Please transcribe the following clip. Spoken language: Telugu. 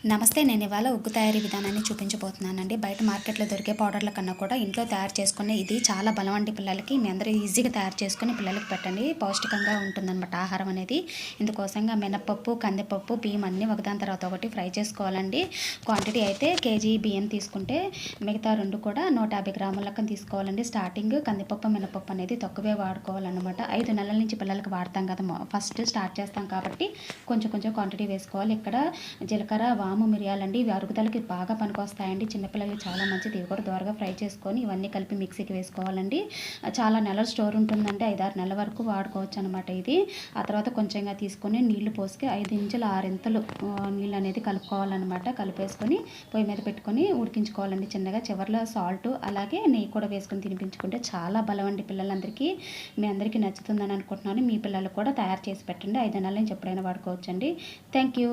నమస్తే. నేను ఇవాళ ఉగ్గు తయారీ విధానాన్ని చూపించబోతున్నానండి. బయట మార్కెట్‌లో దొరికే పౌడర్‌ల కన్నా కూడా ఇంట్లో తయారు చేసుకునే ఇది చాలా బలం అండి పిల్లలకి. మీ అందరూ ఈజీగా తయారు చేసుకొని పిల్లలకి పెట్టండి. పౌష్టికంగా ఉంటుందనమాట ఆహారం అనేది. ఇందుకోసంగా మినపప్పు, కందిపప్పు, బియ్యం అన్నీ ఒకదాని తర్వాత ఒకటి ఫ్రై చేసుకోవాలండి. క్వాంటిటీ అయితే కేజీ బియ్యం తీసుకుంటే మిగతా 2 కూడా 150 గ్రాముల లెక్కన తీసుకోవాలండి. స్టార్టింగ్ కందిపప్పు, మినపప్పు అనేది తక్కువే వాడుకోవాలన్నమాట. 5 నెలల నుంచి పిల్లలకి వాడతాం కదా! ఫస్ట్ స్టార్ట్ చేస్తాం కాబట్టి కొంచెం కొంచెం క్వాంటిటీ వేసుకోవాలి. ఇక్కడ జీలకర్ర, వాము, మిరియాలండి. ఇవి అరుగుదలకి బాగా పనికొస్తాయండి. చిన్నపిల్లలకి చాలా మంచిది. ఇవి కూడా దోరగా ఫ్రై చేసుకొని ఇవన్నీ కలిపి మిక్సీకి వేసుకోవాలండి. చాలా నెలలు స్టోర్ ఉంటుందండి. 5, 6 నెలల వరకు వాడుకోవచ్చు అనమాట ఇది. ఆ తర్వాత కొంచెంగా తీసుకొని నీళ్లు పోసుకొని 5 ఇంచులు 6 ఇంతలు నీళ్ళు అనేది కలుపుకోవాలన్నమాట. కలిపేసుకొని పొయ్యి మీద పెట్టుకొని ఉడికించుకోవాలండి చిన్నగా. చివరిలో సాల్ట్ అలాగే నెయ్యి కూడా వేసుకొని తినిపించుకుంటే చాలా బలం అండి పిల్లలందరికీ. మీ అందరికీ నచ్చుతుందని అనుకుంటున్నాను. మీ పిల్లలకు కూడా తయారు చేసి పెట్టండి. 5 నెలల నుంచి ఎప్పుడైనా వాడుకోవచ్చండి. Thank you.